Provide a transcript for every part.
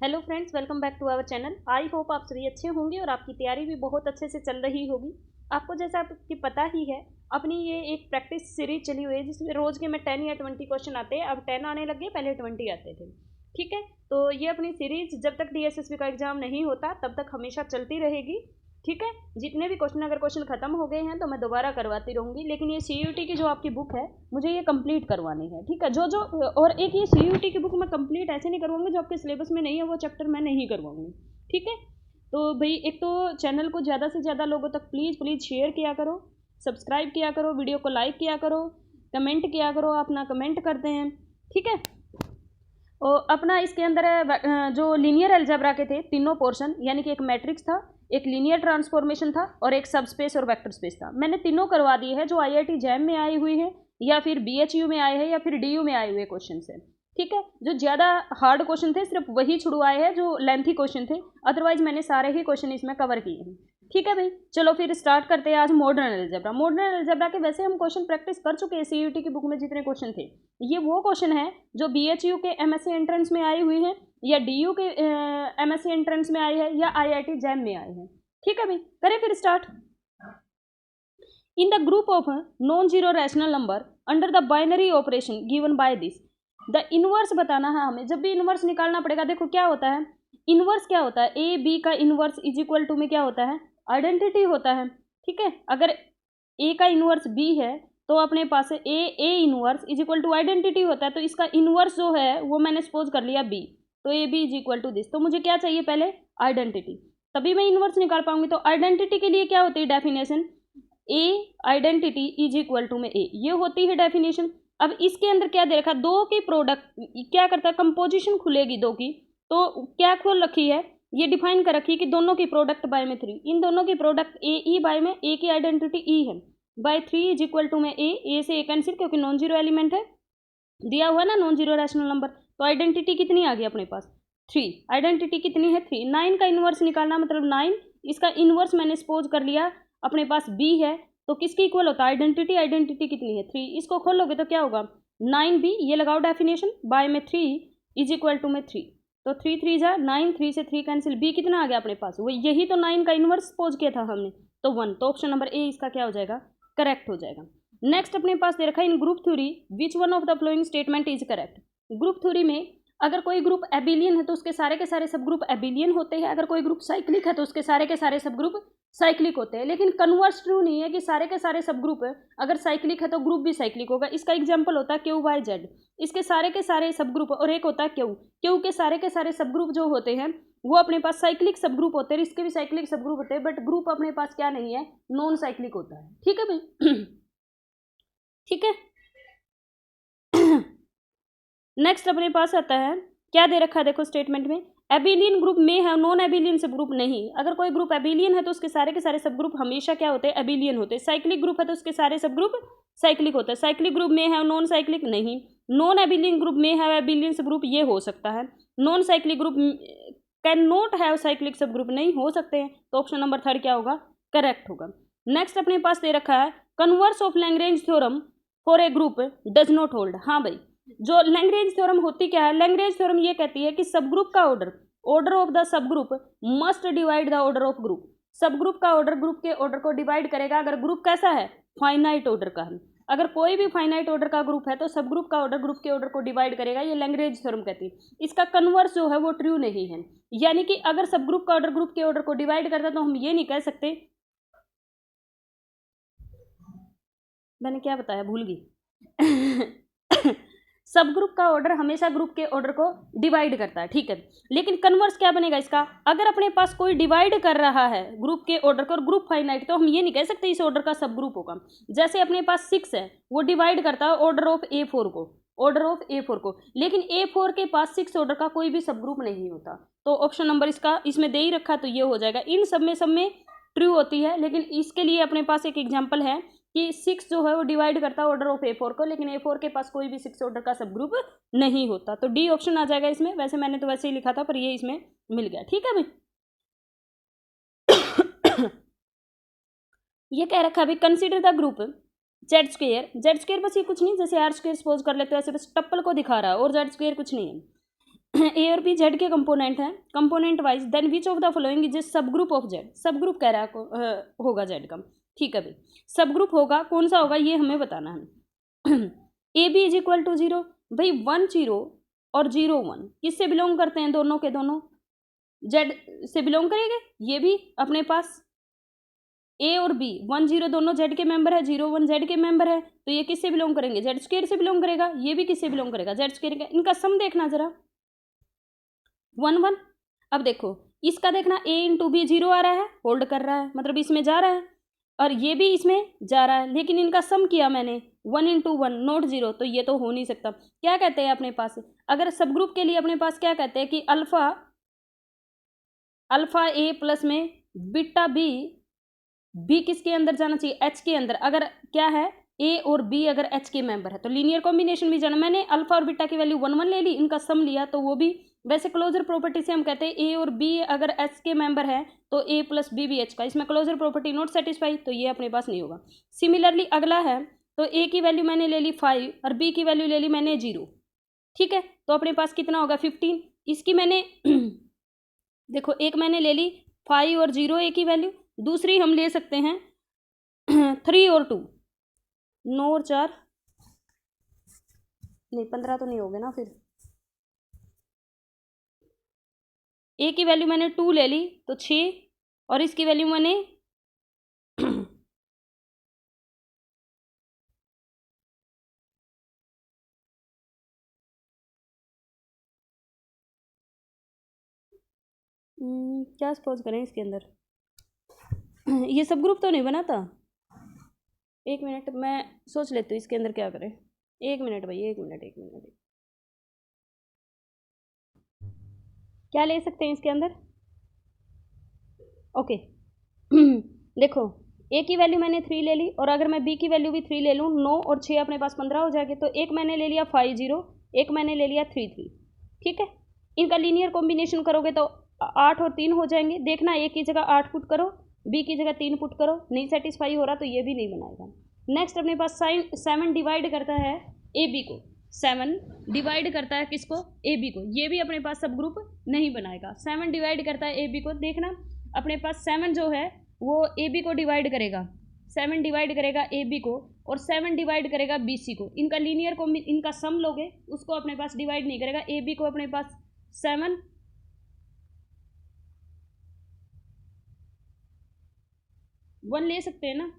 Hello friends, welcome back to our channel. I hope आप सभी अच्छे होंगे और आपकी तैयारी भी बहुत अच्छे से चल रही होगी। आपको जैसा आपकी पता ही है, अपनी ये एक प्रैक्टिस सीरीज चली हुई है जिसमें रोज़ के में 10 या 20 क्वेश्चन आते हैं। अब 10 आने लगे, पहले 20 आते थे। ठीक है, तो ये अपनी सीरीज जब तक डीएसएसबी का एग्जाम नहीं होता तब तक हमेशा चलती रहेगी। ठीक है, जितने भी क्वेश्चन अगर क्वेश्चन खत्म हो गए हैं तो मैं दोबारा करवाती रहूँगी, लेकिन ये सीयूटी की जो आपकी बुक है मुझे ये कंप्लीट करवानी है। ठीक है, जो जो और एक ये सीयूटी की बुक मैं कंप्लीट ऐसे नहीं करवाऊंगी जो आपके सिलेबस में नहीं है, वो चैप्टर मैं नहीं करवाऊंगी। ठीक है, तो भाई एक तो चैनल को ज़्यादा से ज़्यादा लोगों तक प्लीज़ प्लीज़ शेयर किया करो, सब्सक्राइब किया करो, वीडियो को लाइक किया करो, कमेंट किया करो, अपना कमेंट करते हैं। ठीक है, और अपना इसके अंदर जो लीनियर अलजेब्रा के थे तीनों पोर्शन, यानी कि एक मैट्रिक्स था, एक लीनियर ट्रांसफॉर्मेशन था और एक सब स्पेस और वेक्टर स्पेस था। मैंने तीनों करवा दिए हैं जो आईआईटी जैम में आई हुई है या फिर बीएचयू में आए हैं या फिर डीयू में आए हुए क्वेश्चन है। ठीक है, जो ज़्यादा हार्ड क्वेश्चन थे सिर्फ वही छुड़वाए हैं जो लेंथी क्वेश्चन थे, अदरवाइज मैंने सारे ही क्वेश्चन इसमें कवर किए हैं। ठीक है भाई, चलो फिर स्टार्ट करते हैं आज मॉडर्न अलजेब्रा। मॉडर्न अलजेब्रा के वैसे हम क्वेश्चन प्रैक्टिस कर चुके हैं, सीयूटी की बुक में जितने क्वेश्चन थे ये वो क्वेश्चन है जो बीएचयू के एमएससी एंट्रेंस में आई हुई है या डीयू के एमएससी एंट्रेंस में आई है या आईआईटी जैम में आई है। ठीक है भाई, करें फिर start. In the group of non zero rational number under the binary operation given by this, the inverse बताना है हमें। जब भी इनवर्स निकालना पड़ेगा, देखो क्या होता है, इनवर्स क्या होता है, ए बी का इनवर्स इज इक्वल टू में क्या होता है, आइडेंटिटी होता है। ठीक है, अगर ए का इनवर्स बी है तो अपने पास A inverse is equal to identity होता है, तो इसका इनवर्स जो है वो मैंने सपोज कर लिया बी, तो A B is equal to this. तो मुझे क्या चाहिए, पहले आइडेंटिटी, तभी मैं इनवर्स निकाल पाऊंगी। तो आइडेंटिटी के लिए क्या होती है definition, A identity is equal to में ए, ये होती है डेफिनेशन। अब इसके अंदर क्या दे रखा, दो की प्रोडक्ट क्या करता है, कंपोजिशन खुलेगी दो की, तो क्या खोल रखी है, ये डिफाइन कर रखी है कि दोनों की प्रोडक्ट बाय में 3, इन दोनों की प्रोडक्ट ए ई बाय में, ए की आइडेंटिटी ई है, बाय 3 इज इक्वल टू में ए से ए कैंसिल क्योंकि नॉन जीरो एलिमेंट है, दिया हुआ ना नॉन जीरो रैशनल नंबर। तो आइडेंटिटी कितनी आ गई अपने पास, 3। आइडेंटिटी कितनी है, 3। 9 का इन्वर्स निकालना, मतलब 9, इसका इन्वर्स मैंने सपोज कर लिया अपने पास बी है, तो किसकी इक्वल होता है आइडेंटिटी, आइडेंटिटी कितनी है 3, इसको खोलोगे तो क्या होगा 9b, ये लगाओ डेफिनेशन, बाय में 3 इज इक्वल टू में 3, तो 3 3 जा 9, 3 से 3 कैंसिल, बी कितना आ गया अपने पास, वो यही तो 9 का इन्वर्स सपोज किया था हमने, तो 1। तो ऑप्शन नंबर ए इसका क्या हो जाएगा, करेक्ट हो जाएगा। नेक्स्ट अपने पास दे रखा है, in group theory which one of the following statement is correct. Group theory में अगर कोई ग्रुप एबिलियन है तो उसके सारे के सारे सब ग्रुप एबिलियन होते हैं, अगर कोई ग्रुप साइक्लिक है तो उसके सारे के सारे सब ग्रुप साइक्लिक होते हैं। लेकिन कन्वर्स ट्रू नहीं है कि सारे के सारे सब ग्रुप अगर साइक्लिक है तो ग्रुप भी साइक्लिक होगा। इसका एग्जांपल होता है क्यू वाई जेड, इसके सारे के सारे सब ग्रुप, और एक होता है क्यू, क्यू के सारे सब ग्रुप जो होते हैं वो अपने पास साइक्लिक सब ग्रुप होते हैं, इसके भी साइक्लिक सब ग्रुप होते हैं, बट ग्रुप अपने पास क्या नहीं है, नॉन साइक्लिक होता है। ठीक है भाई ठीक है नेक्स्ट अपने पास आता है, क्या दे रखा है देखो स्टेटमेंट में, एबिलियन ग्रुप में है, नॉन एबिलियन सब ग्रुप नहीं। अगर कोई ग्रुप एबिलियन है तो उसके सारे के सारे सब ग्रुप हमेशा क्या होते हैं, एबिलियन होते हैं। साइक्लिक ग्रुप है तो उसके सारे सब ग्रुप साइक्लिक होता है। साइक्लिक ग्रुप में है नॉन साइक्लिक नहीं, नॉन एबिलियन ग्रुप में है एबिलियन सब ग्रुप, ये हो सकता है। Non cyclic group can not have cyclic सब ग्रुप, नहीं हो सकते हैं, तो ऑप्शन नंबर 3 क्या होगा, करेक्ट होगा। नेक्स्ट अपने पास दे रखा है, converse of Lagrange theorem for a group does not hold. हाँ भाई, जो लैग्रेंज थ्योरम होती क्या है, लैग्रेंज थ्योरम ये कहती है कि सब ग्रुप का order of the sub group must divide the order of group. सब ग्रुप का ऑर्डर ग्रुप के ऑर्डर को डिवाइड करेगा अगर ग्रुप कैसा है, फाइनाइट ऑर्डर का है। अगर कोई भी फाइनाइट ऑर्डर का ग्रुप है तो सब ग्रुप का ऑर्डर ग्रुप के ऑर्डर को डिवाइड करेगा, ये लैग्रेंज थ्योरम कहती है। इसका कन्वर्स जो है वो ट्रू नहीं है, यानी कि अगर सब ग्रुप का ऑर्डर ग्रुप के ऑर्डर को डिवाइड करता है तो हम ये नहीं कह सकते, मैंने क्या बताया भूल गई सब ग्रुप का ऑर्डर हमेशा ग्रुप के ऑर्डर को डिवाइड करता है। ठीक है, लेकिन कन्वर्स क्या बनेगा इसका, अगर अपने पास कोई डिवाइड कर रहा है ग्रुप के ऑर्डर को और ग्रुप फाइनाइट, तो हम ये नहीं कह सकते इस ऑर्डर का सब ग्रुप होगा। जैसे अपने पास 6 है, वो डिवाइड करता है ऑर्डर ऑफ A4 को, ऑर्डर ऑफ A4 को, लेकिन A4 के पास 6 ऑर्डर का कोई भी सब ग्रुप नहीं होता। तो ऑप्शन नंबर इसका इसमें दे ही रखा, तो ये हो जाएगा। इन सब में ट्रू होती है, लेकिन इसके लिए अपने पास एक एग्जाम्पल है कि 6 जो है वो डिवाइड करता है ऑर्डर ऑफ A4 को, लेकिन A4 के पास कोई भी 6 ऑर्डर का सब ग्रुप नहीं होता। तो डी ऑप्शन आ जाएगा इसमें। वैसे मैंने तो वैसे ही लिखा था पर ये इसमें मिल गया। ठीक है भाई ये कह रखा अभी, consider the group Z square बस ये कुछ नहीं, जैसे आर स्क्वेयर सपोज कर लेते हैं, ऐसे बस टप्पल को दिखा रहा है और जेड स्क्वेयर कुछ नहीं है। ए और बी जेड के कंपोनेंट हैं, component wise, then which of the following is a subgroup of Z. Subgroup कह रहा है होगा जेड का, ठीक है भाई। सब ग्रुप होगा, कौन सा होगा ये हमें बताना है। A B is equal to 0, भाई 1 0 और 0 1 किससे बिलोंग करते हैं? दोनों के दोनों जेड से बिलोंग करेंगे। ये भी अपने पास ए और बी 1 0 दोनों जेड के मेंबर है, 0 1 जेड के मेंबर है, तो ये किससे बिलोंग करेंगे? जेड स्क्वायर से बिलोंग करेगा। ये भी किससे बिलोंग करेगा? जेड स्क्वायर का। इनका सम देखना जरा, 1 1। अब देखो इसका देखना, ए इंटू बी 0 आ रहा है, होल्ड कर रहा है, मतलब इसमें जा रहा है, और ये भी इसमें जा रहा है, लेकिन इनका सम किया मैंने 1 इंटू 1 नॉट 0, तो ये तो हो नहीं सकता। क्या कहते हैं अपने पास, अगर सब ग्रुप के लिए अपने पास क्या कहते हैं कि अल्फा ए प्लस में बीटा बी किसके अंदर जाना चाहिए? एच के अंदर। अगर क्या है, ए और बी अगर एच के मेंबर है तो लीनियर कॉम्बिनेशन भी जाना। मैंने अल्फा और बीटा की वैल्यू 1 1 ले ली, इनका सम लिया, तो वो भी वैसे क्लोजर प्रॉपर्टी से हम कहते हैं ए और बी अगर एच के मेंबर है तो ए प्लस बी भी एच का। इसमें क्लोजर प्रॉपर्टी नॉट सेटिस्फाई, तो ये अपने पास नहीं होगा। सिमिलरली अगला है, तो ए की वैल्यू मैंने ले ली 5 और बी की वैल्यू ले ली मैंने 0, ठीक है, तो अपने पास कितना होगा? 15। इसकी मैंने देखो एक मैंने ले ली 5 और 0 ए की वैल्यू, दूसरी हम ले सकते हैं 3 और 2, 9 और 4 नहीं 15 तो नहीं हो गए ना फिर। ए की वैल्यू मैंने 2 ले ली तो 6, और इसकी वैल्यू मैंने क्या सपोज करें इसके अंदर, ये सब ग्रुप तो नहीं बना था। एक मिनट मैं सोच लेती हूँ इसके अंदर क्या करें। एक मिनट भाई, एक मिनट। क्या ले सकते हैं इसके अंदर? ओके देखो ए की वैल्यू मैंने 3 ले ली, और अगर मैं बी की वैल्यू भी 3 ले लूँ, 9 और 6 अपने पास 15 हो जाएंगे। तो एक मैंने ले लिया 5 0, एक मैंने ले लिया 3 3, ठीक है। इनका लीनियर कॉम्बिनेशन करोगे तो 8 और 3 हो जाएंगे। देखना ए की जगह 8 पुट करो, बी की जगह 3 पुट करो, नहीं सेटिस्फाई हो रहा तो ये भी नहीं बनाएगा। नेक्स्ट अपने पास 7 डिवाइड करता है ए बी को, 7 डिवाइड करता है किसको? ए बी को। ये भी अपने पास सब ग्रुप नहीं बनाएगा। 7 डिवाइड करता है ए बी को, देखना अपने पास 7 जो है वो ए बी को डिवाइड करेगा, 7 डिवाइड करेगा ए बी को, और 7 डिवाइड करेगा बी सी को। इनका लीनियर को इनका सम लोगे, उसको अपने पास डिवाइड नहीं करेगा। ए बी को अपने पास 7 1 ले सकते हैं ना,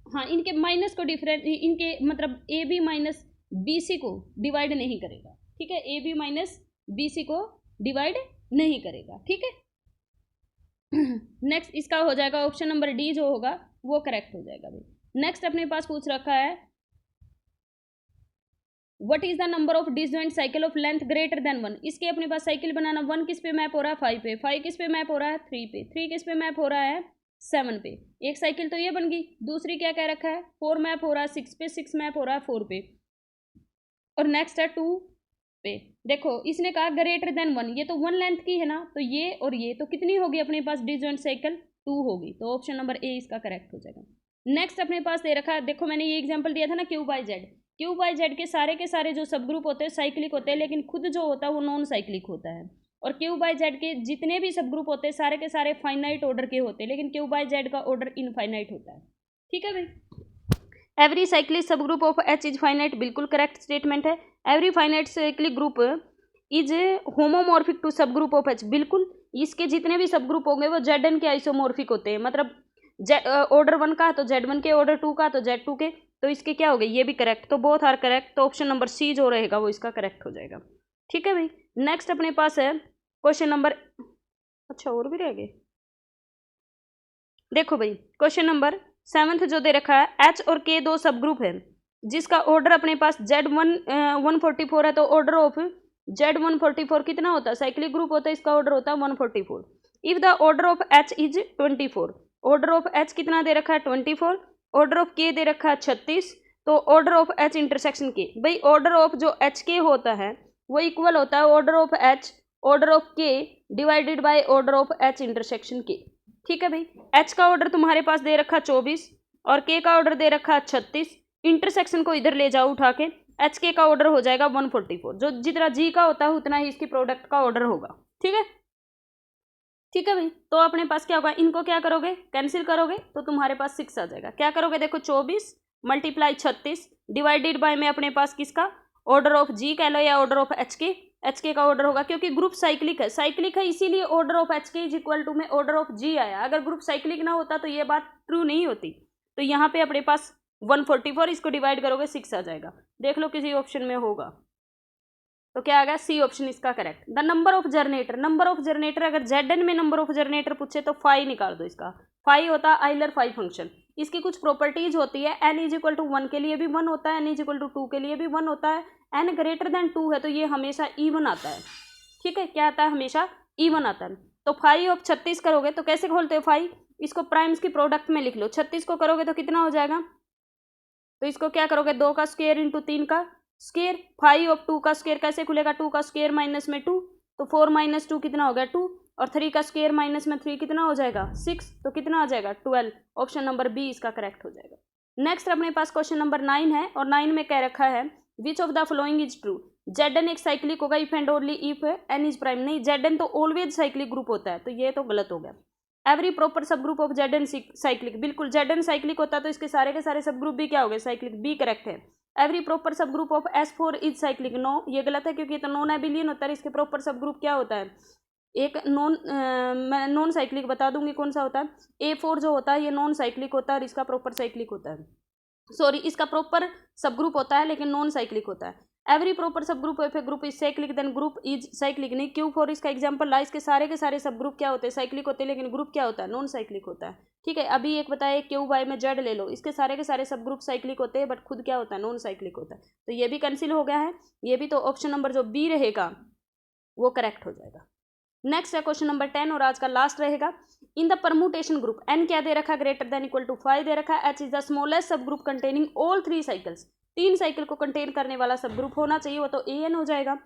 हाँ। इनके माइनस को डिफरेंट, इनके मतलब A B minus B C को डिवाइड नहीं करेगा, ठीक है। A B minus B C को डिवाइड नहीं करेगा, ठीक है। नेक्स्ट इसका हो जाएगा ऑप्शन नंबर डी, जो होगा वो करेक्ट हो जाएगा भाई। नेक्स्ट अपने पास पूछ रखा है what is the number of disjoint cycle of length greater than 1। इसके अपने पास साइकिल बनाना, 1 किस पे मैप हो रहा है? 5 पे, 5 किस पे मैप हो रहा है? 3 पे, 3 किस पे मैप हो रहा है? 7 पे। एक साइकिल तो ये बन गई, दूसरी क्या कह रखा है? 4 मैप हो रहा है 6 पे, 6 मैप हो रहा है 4 पे, और नेक्स्ट है 2 पे। देखो इसने कहा ग्रेटर देन 1, ये तो 1 लेंथ की है ना, तो ये और ये तो कितनी होगी अपने पास डिसजॉइंट साइकिल? 2 होगी, तो ऑप्शन नंबर ए इसका करेक्ट हो जाएगा। नेक्स्ट अपने पास दे रखा है, देखो मैंने ये एग्जांपल दिया था ना Q by Z. Q by Z के सारे जो सब ग्रुप होते हैं साइक्लिक होते हैं, लेकिन खुद जो होता है वो नॉन साइक्लिक होता है। और क्यू बाई जेड के जितने भी सब ग्रुप होते हैं सारे के सारे फाइनाइट ऑर्डर के होते हैं, लेकिन क्यू बाई जेड का ऑर्डर इनफाइनाइट होता है, ठीक है भाई। Every cyclic subgroup of H is finite, बिल्कुल करेक्ट स्टेटमेंट है। Every finite cyclic group is homomorphic to subgroup of H, बिल्कुल। इसके जितने भी सब ग्रुप होंगे वो जेड एन के आइसोमॉर्फिक होते हैं, मतलब ऑर्डर 1 का तो Z1 के, ऑर्डर 2 का तो Z2 के, तो इसके क्या हो गए? ये भी करेक्ट, तो बोथ आर करेक्ट, तो ऑप्शन नंबर सी जो रहेगा वो इसका करेक्ट हो जाएगा, ठीक है भाई। नेक्स्ट अपने पास है क्वेश्चन नंबर, अच्छा और भी रह गए, देखो भाई क्वेश्चन नंबर 7 जो दे रखा है, एच और के दो सब ग्रुप है जिसका ऑर्डर अपने पास Z1 144 है, तो ऑर्डर ऑफ Z144 कितना होता है? साइक्लिक ग्रुप होता है, इसका ऑर्डर होता है 144। If the order of H is 24, order of H कितना दे रखा है? 24। ऑर्डर ऑफ के दे रखा है 36, तो ऑर्डर ऑफ एच इंटरसेक्शन के, भाई ऑर्डर ऑफ जो एच के होता है वो इक्वल होता है order of H order of K divided by order of H intersection K, ठीक है भाई। एच का ऑर्डर तुम्हारे पास दे रखा 24, और के का ऑर्डर दे रखा है 36, इंटरसेक्शन को इधर ले जाओ उठा के, एच के का ऑर्डर हो जाएगा 144, जो जितना जी का होता है उतना ही इसकी प्रोडक्ट का ऑर्डर होगा। ठीक है, ठीक है भाई। तो अपने पास क्या होगा, इनको क्या करोगे, कैंसिल करोगे तो तुम्हारे पास 6 आ जाएगा। क्या करोगे, देखो 24 मल्टीप्लाई 36 डिवाइडेड बाय में अपने पास किसका ऑर्डर ऑफ जी कह लो या ऑर्डर ऑफ एच के का ऑर्डर होगा, क्योंकि ग्रुप साइक्लिक है इसीलिए ऑर्डर ऑफ एच के इज इक्वल टू में ऑर्डर ऑफ जी आया। अगर ग्रुप साइक्लिक ना होता तो ये बात ट्रू नहीं होती। तो यहाँ पे अपने पास 144, इसको डिवाइड करोगे 6 आ जाएगा। देख लो किसी ऑप्शन में होगा तो क्या आ गया, सी ऑप्शन इसका correct. The number of generator अगर Zn में नंबर ऑफ जनरेटर पूछे तो फाई निकाल दो। इसका फाई होता है आइलर फाई फंक्शन। इसकी कुछ प्रॉपर्टीज होती है, n इज इक्वल टू 1 के लिए भी 1 होता है, n इज इक्वल टू 2 के लिए भी 1 होता है, n ग्रेटर देन 2 है तो ये हमेशा इवन आता है। ठीक है, क्या आता है, हमेशा इवन आता है। तो फाई ऑफ 36 करोगे तो कैसे खोलते हो फाई, इसको प्राइम्स की प्रोडक्ट में लिख लो। 36 को करोगे तो कितना हो जाएगा, तो इसको क्या करोगे 2 का स्क्वायर इंटू 3 का स्क्वायर। 5 ऑफ 2 का स्क्वायर कैसे खुलेगा, 2 का स्क्वायर माइनस में 2 तो 4 माइनस 2 कितना हो गया 2, और 3 का स्क्वायर माइनस में 3 कितना हो जाएगा 6, तो कितना आ जाएगा 12। ऑप्शन नंबर बी इसका करेक्ट हो जाएगा। नेक्स्ट अपने पास क्वेश्चन नंबर 9 है, और 9 में कह रखा है विच of the following is true. Zn एक साइक्लिक होगा if and only if n is prime, नहीं Zn तो ऑलवेज साइक्लिक ग्रुप होता है, तो ये तो गलत हो गया। Every proper subgroup of Zn cyclic, बिल्कुल Zn साइक्लिक होता है तो इसके सारे के सारे सब ग्रुप भी क्या हो गए साइक्लिक, बी करेक्ट है। Every proper subgroup of S4 is cyclic, no ये गलत है क्योंकि ये तो नॉन एबिलियन होता है। इसके प्रॉपर सब ग्रुप क्या होता है, एक मैं नॉन साइक्लिक बता दूंगी कौन सा होता है। A4 जो होता है ये नॉन साइक्लिक होता है और इसका प्रॉपर साइक्लिक होता है, सॉरी इसका प्रॉपर सब ग्रुप होता है लेकिन नॉन साइक्लिक होता है। Every proper subgroup of a group is cyclic then group is cyclic, नहीं Q4 इसका एग्जांपल ला। इसके सारे के सारे सब ग्रुप क्या होते हैं साइक्लिक होते हैं, लेकिन ग्रुप क्या होता है नॉन साइक्लिक होता है। ठीक है, अभी एक बताया Q बाय में Z ले लो, इसके सारे के सारे सब ग्रुप साइक्लिक होते हैं बट खुद क्या होता है नॉन साइक्लिक होता है, तो ये भी कैंसिल हो गया है। ये भी तो ऑप्शन नंबर जो बी रहेगा वो करेक्ट हो जाएगा। नेक्स्ट है क्वेश्चन नंबर 10 और आज का लास्ट रहेगा। In the permutation group n क्या दे रखा है, ग्रेटर देन इक्वल टू 5 दे रखा है। H इज द स्मॉलेस्ट सब group containing all 3 cycles, 3 cycle को कंटेन करने वाला सब ग्रुप होना चाहिए, वो तो an हो जाएगा।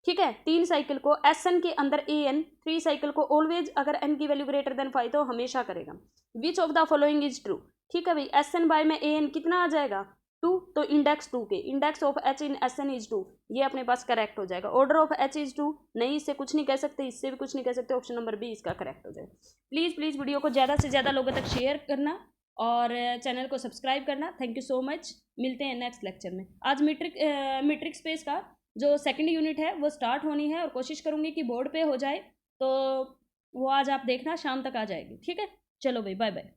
ठीक है, 3 साइकिल को Sn के अंदर an, 3 साइकिल को ऑलवेज अगर n की वैल्यू ग्रेटर देन 5 तो हमेशा करेगा। विच of the following is true, ठीक है भाई Sn बाय में an कितना आ जाएगा 2, तो इंडेक्स 2 के index of H in Sn is 2, ये अपने पास करेक्ट हो जाएगा। ऑर्डर ऑफ H इज 2, नहीं इससे कुछ नहीं कह सकते, इससे भी कुछ नहीं कह सकते, ऑप्शन नंबर बी इसका करेक्ट हो जाएगा। प्लीज़ वीडियो को ज़्यादा से ज़्यादा लोगों तक शेयर करना और चैनल को सब्सक्राइब करना। थैंक यू सो मच, मिलते हैं नेक्स्ट लेक्चर में। आज मीट्रिक स्पेस का जो सेकंड यूनिट है वो स्टार्ट होनी है और कोशिश करूँगी कि बोर्ड पे हो जाए, तो वो आज आप देखना शाम तक आ जाएगी। ठीक है, चलो भाई बाय बाय।